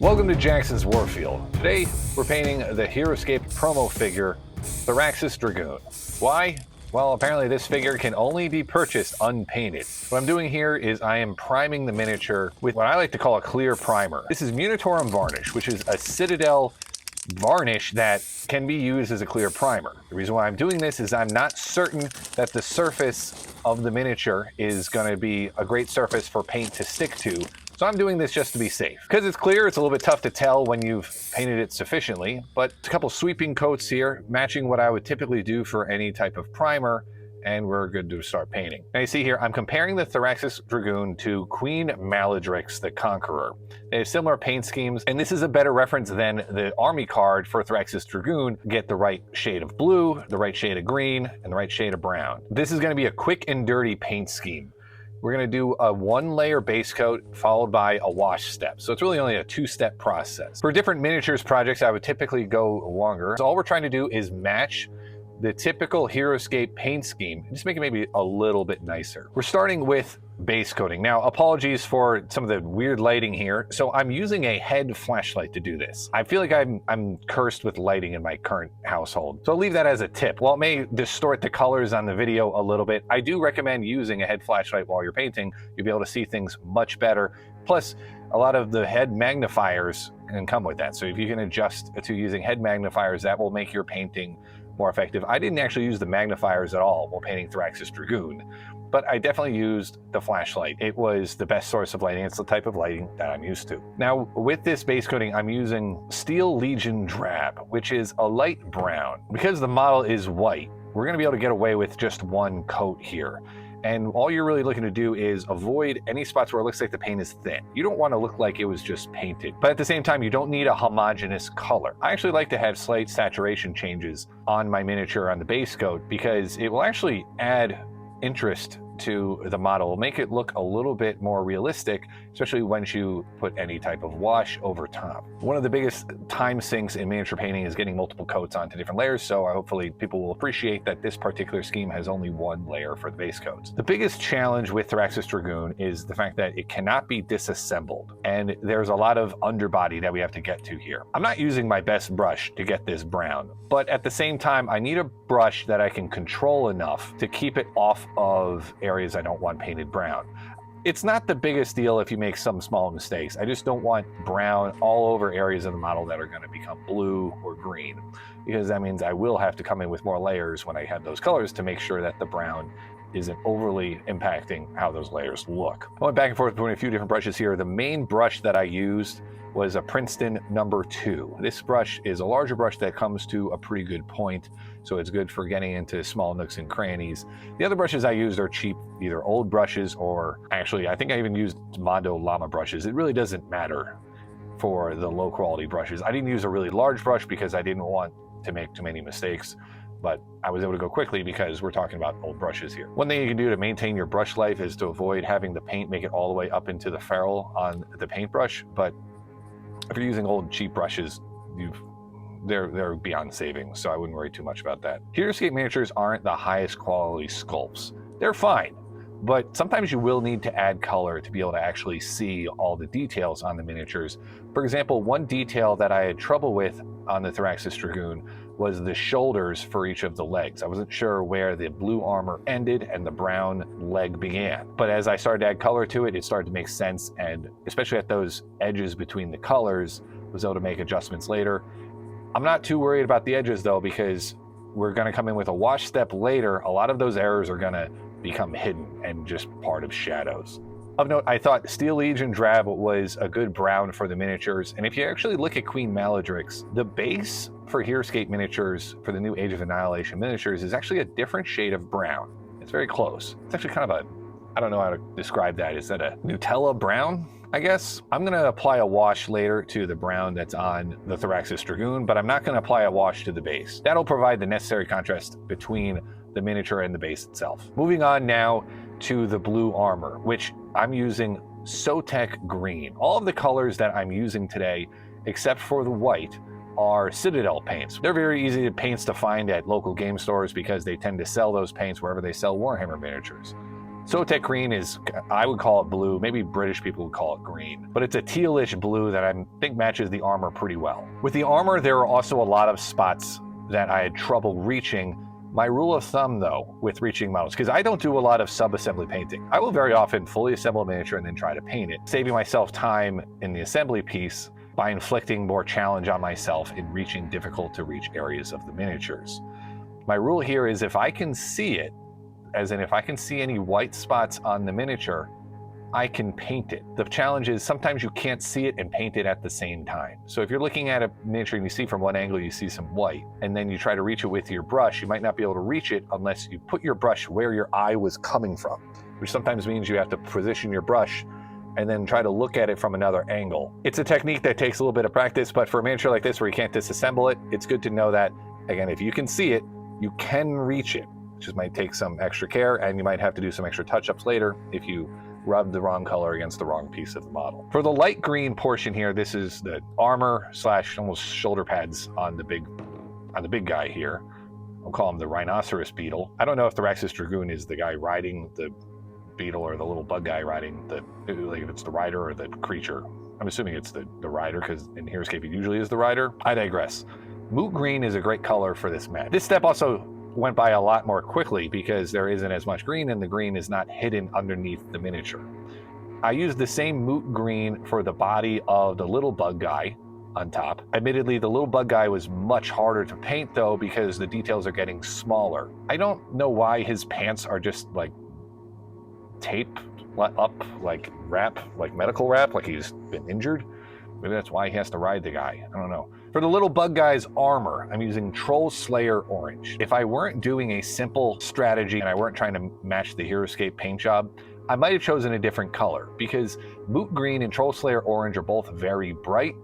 Welcome to Jackson's Warfield. Today, we're painting the HeroScape promo figure, Thyraxis Dragoon. Why? Well, apparently this figure can only be purchased unpainted. What I'm doing here is I am priming the miniature with what I like to call a clear primer. This is Munitorum Varnish, which is a Citadel varnish that can be used as a clear primer. The reason why I'm doing this is I'm not certain that the surface of the miniature is going to be a great surface for paint to stick to. So I'm doing this just to be safe. Because it's clear, it's a little bit tough to tell when you've painted it sufficiently, but a couple sweeping coats here, matching what I would typically do for any type of primer, and we're good to start painting. Now you see here, I'm comparing the Thyraxis Dragoon to Queen Maladrix the Conqueror. They have similar paint schemes, and this is a better reference than the army card for Thyraxis Dragoon. Get the right shade of blue, the right shade of green, and the right shade of brown. This is going to be a quick and dirty paint scheme. We're going to do a 1-layer base coat followed by a wash step. So it's really only a 2-step process. For different miniatures projects, I would typically go longer. So all we're trying to do is match the typical HeroScape paint scheme, just make it maybe a little bit nicer. We're starting with base coating. Now, apologies for some of the weird lighting here. So I'm using a head flashlight to do this. I feel like I'm cursed with lighting in my current household. So I'll leave that as a tip. While it may distort the colors on the video a little bit, I do recommend using a head flashlight while you're painting. You'll be able to see things much better. Plus, a lot of the head magnifiers can come with that. So if you can adjust to using head magnifiers, that will make your painting more effective. I didn't actually use the magnifiers at all while painting Thyraxis Dragoon, but I definitely used the flashlight. It was the best source of lighting. It's the type of lighting that I'm used to. Now, with this base coating, I'm using Steel Legion Drab, which is a light brown. Because the model is white, we're gonna be able to get away with just one coat here. And all you're really looking to do is avoid any spots where it looks like the paint is thin. You don't want to look like it was just painted. But at the same time, you don't need a homogeneous color. I actually like to have slight saturation changes on my miniature on the base coat because it will actually add interest to the model, make it look a little bit more realistic, especially once you put any type of wash over top. One of the biggest time sinks in miniature painting is getting multiple coats onto different layers, so hopefully people will appreciate that this particular scheme has only one layer for the base coats. The biggest challenge with Thyraxis Dragoon is the fact that it cannot be disassembled, and there's a lot of underbody that we have to get to here. I'm not using my best brush to get this brown, but at the same time, I need a brush that I can control enough to keep it off of areas I don't want painted brown. It's not the biggest deal if you make some small mistakes. I just don't want brown all over areas of the model that are going to become blue or green, because that means I will have to come in with more layers when I have those colors to make sure that the brown isn't overly impacting how those layers look. I went back and forth between a few different brushes here. The main brush that I used was a Princeton number 2. This brush is a larger brush that comes to a pretty good point, so it's good for getting into small nooks and crannies. The other brushes I used are cheap, either old brushes or actually I think I even used Mondo Llama brushes. It really doesn't matter for the low quality brushes. I didn't use a really large brush because I didn't want to make too many mistakes, but I was able to go quickly because we're talking about old brushes here. One thing you can do to maintain your brush life is to avoid having the paint make it all the way up into the ferrule on the paintbrush, but if you're using old cheap brushes, they're beyond saving, so I wouldn't worry too much about that. HeroScape miniatures aren't the highest quality sculpts. They're fine, but sometimes you will need to add color to be able to actually see all the details on the miniatures. For example, one detail that I had trouble with on the Thyraxis Dragoon was the shoulders for each of the legs. I wasn't sure where the blue armor ended and the brown leg began. But as I started to add color to it, it started to make sense, and especially at those edges between the colors, I was able to make adjustments later. I'm not too worried about the edges though, because we're gonna come in with a wash step later. A lot of those errors are gonna become hidden and just part of shadows. Of note, I thought Steel Legion Drab was a good brown for the miniatures, and if you actually look at Queen Maladrix, the base for HeroScape miniatures for the new Age of Annihilation miniatures is actually a different shade of brown. It's very close. It's actually kind of I don't know how to describe that. Is that a Nutella brown, I guess? I'm gonna apply a wash later to the brown that's on the Thyraxis Dragoon, but I'm not gonna apply a wash to the base. That'll provide the necessary contrast between the miniature and the base itself. Moving on now to the blue armor, which I'm using Sotek Green. All of the colors that I'm using today, except for the white, are Citadel paints. They're very easy paints to find at local game stores because they tend to sell those paints wherever they sell Warhammer miniatures. Zotek green is, I would call it blue, maybe British people would call it green, but it's a tealish blue that I think matches the armor pretty well. With the armor, there are also a lot of spots that I had trouble reaching. My rule of thumb, though, with reaching models, because I don't do a lot of sub-assembly painting. I will very often fully assemble a miniature and then try to paint it, saving myself time in the assembly piece by inflicting more challenge on myself in reaching difficult to reach areas of the miniatures. My rule here is if I can see it, as in if I can see any white spots on the miniature, I can paint it. The challenge is sometimes you can't see it and paint it at the same time. So if you're looking at a miniature and you see from one angle, you see some white, and then you try to reach it with your brush, you might not be able to reach it unless you put your brush where your eye was coming from, which sometimes means you have to position your brush and then try to look at it from another angle. It's a technique that takes a little bit of practice, but for a miniature like this where you can't disassemble it, it's good to know that, again, if you can see it, you can reach it. It just might take some extra care, and you might have to do some extra touch-ups later if you rub the wrong color against the wrong piece of the model. For the light green portion here, this is the armor / almost shoulder pads on the big guy here. I'll call him the rhinoceros beetle. I don't know if the Thyraxis Dragoon is the guy riding the beetle or the little bug guy riding like if it's the rider or the creature. I'm assuming it's the rider, because in HeroScape it usually is the rider. I digress. Moot green is a great color for this mat. This step also went by a lot more quickly because there isn't as much green and the green is not hidden underneath the miniature. I used the same moot green for the body of the little bug guy on top. Admittedly, the little bug guy was much harder to paint though because the details are getting smaller. I don't know why his pants are just like taped up, like wrap, like medical wrap, like he's been injured. Maybe that's why he has to ride the guy. I don't know. For the little bug guy's armor, I'm using Troll Slayer Orange. If I weren't doing a simple strategy and I weren't trying to match the HeroScape paint job, I might have chosen a different color because Moot Green and Troll Slayer Orange are both very bright.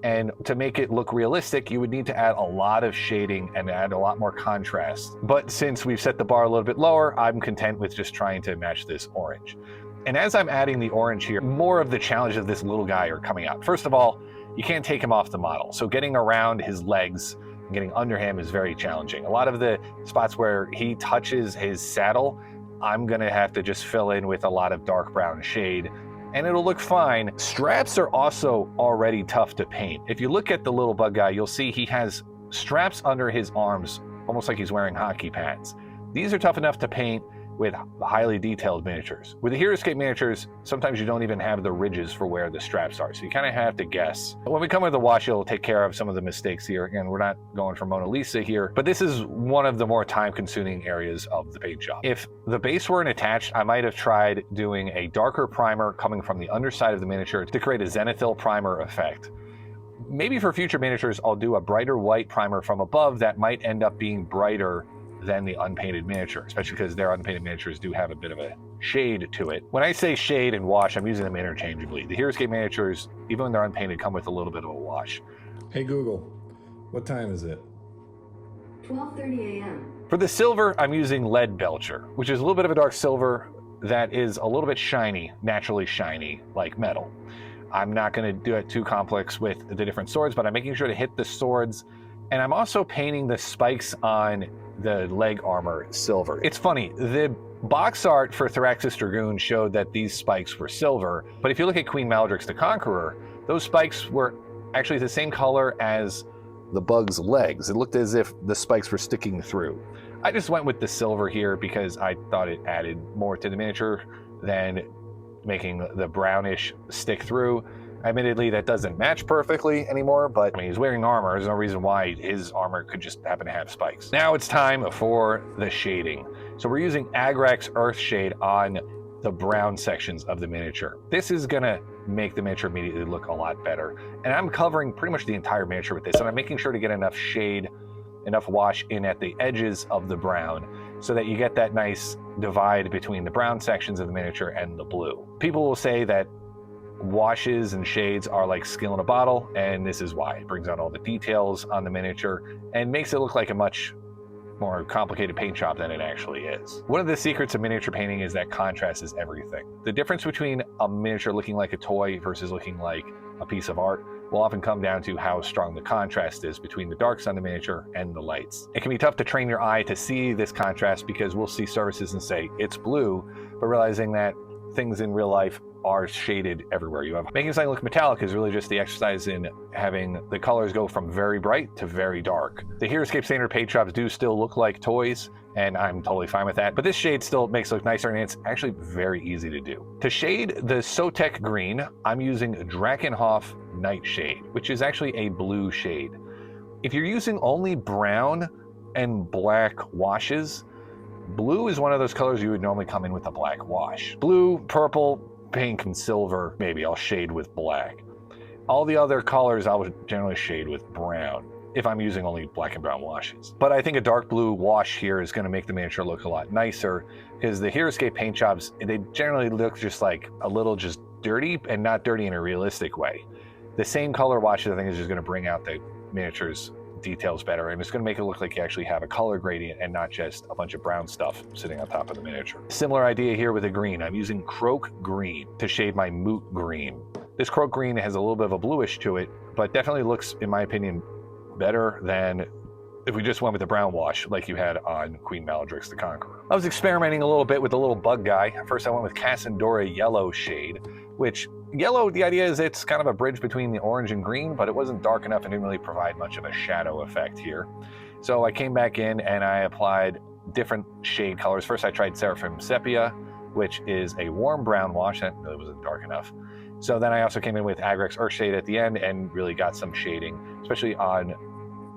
And to make it look realistic, you would need to add a lot of shading and add a lot more contrast. But since we've set the bar a little bit lower, I'm content with just trying to match this orange. And as I'm adding the orange here, more of the challenge of this little guy are coming out. First of all, you can't take him off the model. So getting around his legs and getting under him is very challenging. A lot of the spots where he touches his saddle, I'm gonna have to just fill in with a lot of dark brown shade and it'll look fine. Straps are also already tough to paint. If you look at the little bug guy, you'll see he has straps under his arms, almost like he's wearing hockey pads. These are tough enough to paint with highly detailed miniatures. With the HeroScape miniatures, sometimes you don't even have the ridges for where the straps are, so you kind of have to guess. When we come with the wash, it'll take care of some of the mistakes here. Again, we're not going for Mona Lisa here, but this is one of the more time-consuming areas of the paint job. If the base weren't attached, I might have tried doing a darker primer coming from the underside of the miniature to create a zenithal primer effect. Maybe for future miniatures, I'll do a brighter white primer from above that might end up being brighter than the unpainted miniature, especially because their unpainted miniatures do have a bit of a shade to it. When I say shade and wash, I'm using them interchangeably. The HeroScape miniatures, even when they're unpainted, come with a little bit of a wash. Hey Google, what time is it? 12:30 a.m. For the silver, I'm using Lead Belcher, which is a little bit of a dark silver that is a little bit shiny, naturally shiny, like metal. I'm not going to do it too complex with the different swords, but I'm making sure to hit the swords. And I'm also painting the spikes on the leg armor silver. It's funny, the box art for Thyraxis Dragoon showed that these spikes were silver, but if you look at Queen Maledrix the Conqueror, those spikes were actually the same color as the bug's legs. It looked as if the spikes were sticking through. I just went with the silver here because I thought it added more to the miniature than making the brownish stick through. Admittedly, that doesn't match perfectly anymore, but I mean, he's wearing armor. There's no reason why his armor could just happen to have spikes. Now it's time for the shading. So we're using Agrax Earthshade on the brown sections of the miniature. This is gonna make the miniature immediately look a lot better. And I'm covering pretty much the entire miniature with this, and I'm making sure to get enough shade, enough wash in at the edges of the brown so that you get that nice divide between the brown sections of the miniature and the blue. People will say that washes and shades are like skill in a bottle, and this is why. It brings out all the details on the miniature and makes it look like a much more complicated paint job than it actually is. One of the secrets of miniature painting is that contrast is everything. The difference between a miniature looking like a toy versus looking like a piece of art will often come down to how strong the contrast is between the darks on the miniature and the lights. It can be tough to train your eye to see this contrast because we'll see surfaces and say it's blue, but realizing that things in real life are shaded everywhere. Making something look metallic is really just the exercise in having the colors go from very bright to very dark. The HeroScape standard paint jobs do still look like toys, and I'm totally fine with that, but this shade still makes it look nicer, and it's actually very easy to do. To shade the Sotek green, I'm using Drakenhof Nightshade, which is actually a blue shade. If you're using only brown and black washes, blue is one of those colors you would normally come in with a black wash. Blue, purple, pink, and silver, maybe I'll shade with black. All the other colors I would generally shade with brown if I'm using only black and brown washes. But I think a dark blue wash here is going to make the miniature look a lot nicer, because the HeroScape paint jobs, they generally look just like a little just dirty, and not dirty in a realistic way. The same color washes, I think, is just going to bring out the miniature's details better, and it's going to make it look like you actually have a color gradient and not just a bunch of brown stuff sitting on top of the miniature. Similar idea here with the green. I'm using Croak Green to shade my Moot Green. This Croak Green has a little bit of a bluish to it, but definitely looks, in my opinion, better than if we just went with the brown wash like you had on Queen Maladrix the Conqueror. I was experimenting a little bit with the little bug guy. First I went with Cassandora Yellow shade, which yellow, the idea is it's kind of a bridge between the orange and green, but it wasn't dark enough and didn't really provide much of a shadow effect here. So I came back in and I applied different shade colors. First I tried Seraphim Sepia, which is a warm brown wash. That really wasn't dark enough. So then I also came in with Agrex Earthshade at the end and really got some shading, especially on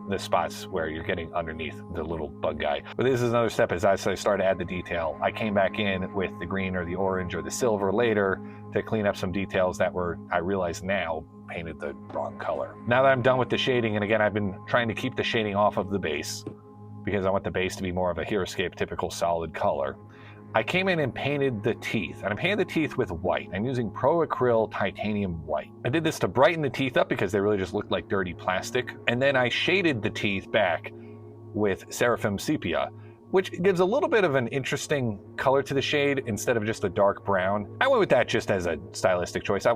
the spots where you're getting underneath the little bug guy. But this is another step. As I started to add the detail, I came back in with the green or the orange or the silver later to clean up some details that were, I realize now, painted the wrong color. Now that I'm done with the shading, and again, I've been trying to keep the shading off of the base because I want the base to be more of a HeroScape typical solid color. I came in and painted the teeth, and I painted the teeth with white. I'm using Pro Acryl Titanium White. I did this to brighten the teeth up because they really just looked like dirty plastic. And then I shaded the teeth back with Seraphim Sepia, which gives a little bit of an interesting color to the shade instead of just a dark brown. I went with that just as a stylistic choice. I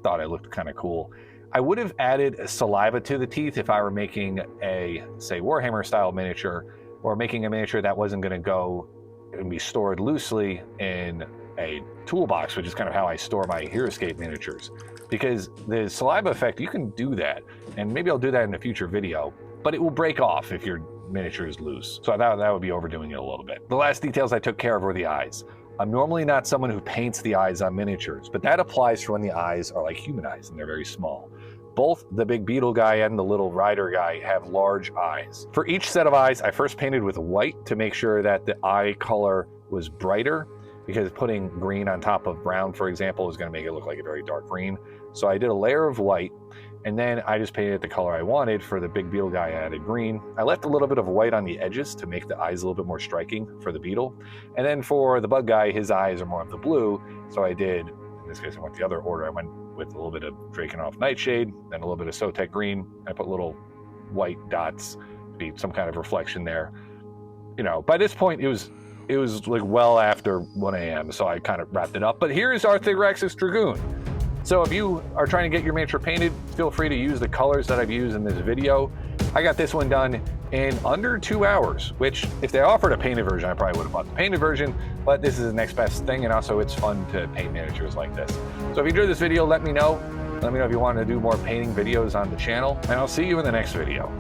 thought it looked kind of cool. I would have added saliva to the teeth if I were making a, say, Warhammer style miniature, or making a miniature that wasn't going to go and be stored loosely in a toolbox, which is kind of how I store my HeroScape miniatures. Because the saliva effect, you can do that, and maybe I'll do that in a future video, but it will break off if your miniature is loose. So I thought that would be overdoing it a little bit. The last details I took care of were the eyes. I'm normally not someone who paints the eyes on miniatures, but that applies for when the eyes are like human eyes and they're very small. Both the big beetle guy and the little rider guy have large eyes. For each set of eyes, I first painted with white to make sure that the eye color was brighter, because putting green on top of brown, for example, is going to make it look like a very dark green. So I did a layer of white, and then I just painted the color I wanted. For the big beetle guy, I added green. I left a little bit of white on the edges to make the eyes a little bit more striking for the beetle. And then for the bug guy, his eyes are more of the blue, so I did, in this case I went the other order. I went with a little bit of Drakenhof Nightshade, then a little bit of Sotek Green. I put little white dots to be some kind of reflection there. You know, by this point, it was like well after 1 a.m., so I kind of wrapped it up. But here is our Thyraxis Dragoon. So if you are trying to get your miniature painted, feel free to use the colors that I've used in this video. I got this one done in under 2 hours, which if they offered a painted version, I probably would have bought the painted version, but this is the next best thing, and also it's fun to paint miniatures like this. So if you enjoyed this video, let me know. Let me know if you want to do more painting videos on the channel, and I'll see you in the next video.